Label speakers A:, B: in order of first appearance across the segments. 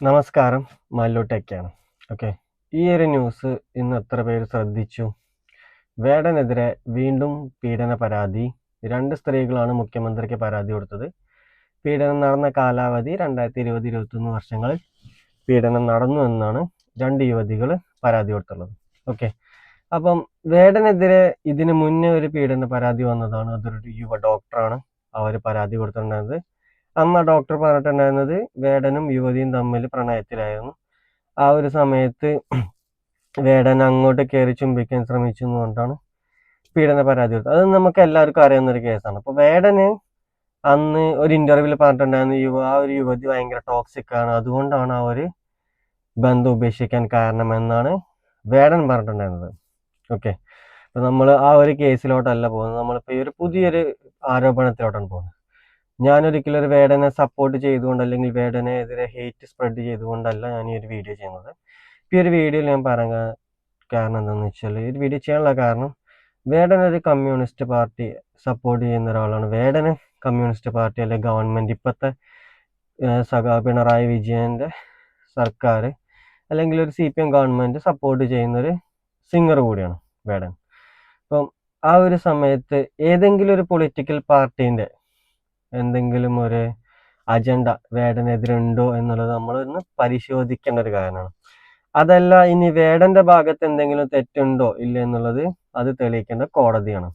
A: നമസ്കാരം, മല്ലു ടെക്കാണ്. ഓക്കെ, ഈ ഒരു ന്യൂസ് ഇന്ന് എത്ര പേര് ശ്രദ്ധിച്ചു? വേടനെതിരെ വീണ്ടും പീഡന പരാതി. 2 സ്ത്രീകളാണ് മുഖ്യമന്ത്രിക്ക് പരാതി കൊടുത്തത്. പീഡനം നടന്ന കാലാവധി 2020-21 വർഷങ്ങളിൽ പീഡനം നടന്നു എന്നാണ് 2 യുവതികൾ പരാതി കൊടുത്തുള്ളത്. ഓക്കെ, അപ്പം വേടനെതിരെ ഇതിന് മുന്നേ ഒരു പീഡന പരാതി വന്നതാണ്. അതൊരു യുവ ഡോക്ടറാണ് അവർ പരാതി കൊടുത്തിട്ടുണ്ടായിരുന്നത്. അന്ന് ഡോക്ടർ പറഞ്ഞിട്ടുണ്ടായിരുന്നത് വേടനും യുവതിയും തമ്മിൽ പ്രണയത്തിലായിരുന്നു. ആ ഒരു സമയത്ത് വേടൻ അങ്ങോട്ട് കയറി ചുംബിക്കാൻ ശ്രമിച്ചു എന്ന് പറഞ്ഞിട്ടാണ് പീഡന പരാതി കൊടുത്തത്. അത് നമുക്ക് എല്ലാവർക്കും അറിയാവുന്ന ഒരു കേസാണ്. അപ്പോൾ വേടന് അന്ന് ഒരു ഇന്റർവ്യൂവിൽ പറഞ്ഞിട്ടുണ്ടായിരുന്നു ആ ഒരു യുവതി ഭയങ്കര ടോക്സിക് ആണ്, അതുകൊണ്ടാണ് ആ ഒരു ബന്ധം ഉപേക്ഷിക്കാൻ കാരണമെന്നാണ് വേടൻ പറഞ്ഞിട്ടുണ്ടായിരുന്നത്. ഓക്കെ, അപ്പോൾ നമ്മൾ ആ ഒരു കേസിലോട്ടല്ല പോകുന്നത്. നമ്മളിപ്പോൾ ഈ ഒരു പുതിയൊരു ആരോപണത്തിലോട്ടാണ് പോകുന്നത്. ഞാനൊരിക്കലും ഒരു വേടനെ സപ്പോർട്ട് ചെയ്തുകൊണ്ട് അല്ലെങ്കിൽ വേടനെതിരെ ഹെയ്റ്റ് സ്പ്രെഡ് ചെയ്തുകൊണ്ടല്ല ഞാൻ ഈ ഒരു വീഡിയോ ചെയ്യുന്നത്. ഈ ഒരു വീഡിയോയിൽ ഞാൻ പറയാൻ കാരണം എന്താണെന്ന് വെച്ചാൽ, ഈ ഒരു വീഡിയോ ചെയ്യാനുള്ള കാരണം വേടൻ ഒരു കമ്മ്യൂണിസ്റ്റ് പാർട്ടി സപ്പോർട്ട് ചെയ്യുന്ന ഒരാളാണ്. വേടന് കമ്മ്യൂണിസ്റ്റ് പാർട്ടി അല്ലെങ്കിൽ ഗവൺമെൻറ്, ഇപ്പോഴത്തെ പിണറായി വിജയൻ്റെ സർക്കാർ അല്ലെങ്കിൽ ഒരു CPM ഗവൺമെൻറ് സപ്പോർട്ട് ചെയ്യുന്നൊരു സിംഗർ കൂടിയാണ് വേടൻ. അപ്പം ആ ഒരു സമയത്ത് ഏതെങ്കിലും ഒരു പൊളിറ്റിക്കൽ പാർട്ടീൻ്റെ എന്തെങ്കിലും ഒരു അജണ്ട വേടനെതിരെ ഉണ്ടോ എന്നുള്ളത് നമ്മളൊന്ന് പരിശോധിക്കേണ്ട ഒരു കാര്യമാണ്. അതല്ല, ഇനി വേടന്റെ ഭാഗത്ത് എന്തെങ്കിലും തെറ്റുണ്ടോ ഇല്ല എന്നുള്ളത് അത് തെളിയിക്കേണ്ട കോടതിയാണ്.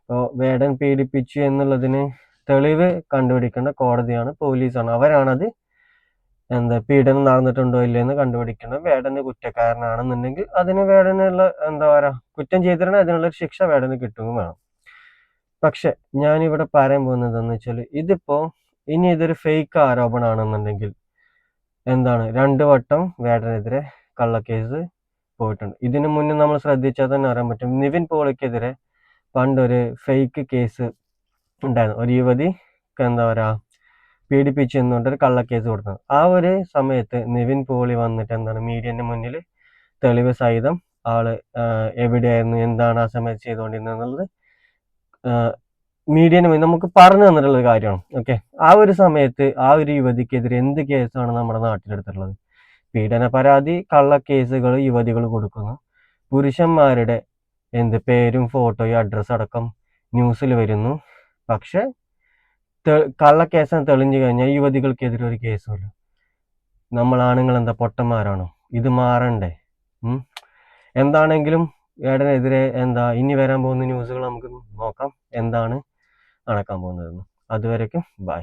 A: ഇപ്പോൾ വേടൻ പീഡിപ്പിച്ചു എന്നുള്ളതിന് തെളിവ് കണ്ടുപിടിക്കേണ്ട കോടതിയാണ്, പോലീസാണ്. അവരാണത് പീഡനം നടന്നിട്ടുണ്ടോ ഇല്ലയെന്ന് കണ്ടുപിടിക്കേണ്ടത്. വേടന് കുറ്റക്കാരനാണെന്നുണ്ടെങ്കിൽ അതിന് വേടനുള്ള കുറ്റം ചെയ്തിട്ടുണ്ടെങ്കിൽ അതിനുള്ളൊരു ശിക്ഷ വേടന് കിട്ടുകയും വേണം. പക്ഷെ ഞാനിവിടെ പറയാൻ പോകുന്നത് എന്താണെന്ന് വെച്ചാൽ, ഇനി ഇതൊരു ഫേക്ക് ആരോപണമാണെന്നുണ്ടെങ്കിൽ 2 വട്ടം വേടനെതിരെ കള്ളക്കേസ് പോയിട്ടുണ്ട്. ഇതിനു മുന്നേ നമ്മൾ ശ്രദ്ധിച്ചാൽ തന്നെ അറിയാൻ പറ്റും, നിവിൻ പോളിക്കെതിരെ പണ്ടൊരു ഫേക്ക് കേസ് ഉണ്ടായിരുന്നു. ഒരു യുവതി പീഡിപ്പിച്ചു എന്നുകൊണ്ടൊരു കള്ളക്കേസ് കൊടുത്തത്. ആ ഒരു സമയത്ത് നിവിൻ പോളി വന്നിട്ട് മീഡിയന്റെ മുന്നിൽ തെളിവ് സഹിതം ആള് എവിടെയായിരുന്നു, എന്താണ് ആ സമയത്ത് ചെയ്തുകൊണ്ടിരുന്നത് എന്നുള്ളത് മീഡിയന് മുന്നിൽ നമുക്ക് പറഞ്ഞു തന്നിട്ടുള്ള കാര്യമാണ്. ഓക്കെ, ആ ഒരു സമയത്ത് ആ ഒരു യുവതിക്കെതിരെ എന്ത് കേസാണ് നമ്മുടെ നാട്ടിലെടുത്തിട്ടുള്ളത്? പീഡന പരാതി, കള്ളക്കേസുകൾ യുവതികൾ കൊടുക്കുന്നു. പുരുഷന്മാരുടെ പേരും ഫോട്ടോയും അഡ്രസ്സ് അടക്കം ന്യൂസിൽ വരുന്നു. പക്ഷെ കള്ളക്കേസാണ് തെളിഞ്ഞു കഴിഞ്ഞാൽ യുവതികൾക്കെതിരെ ഒരു കേസുമില്ല. നമ്മൾ ആണുങ്ങൾ പൊട്ടന്മാരാണോ? ഇത് മാറണ്ടേ? എന്താണെങ്കിലും വേടനെതിരെ ഇനി വരാൻ പോകുന്ന ന്യൂസുകൾ നമുക്ക് നോക്കാം എന്താണ് നടക്കാൻ പോകുന്നതെന്ന്. അതുവരേക്കും ബൈ.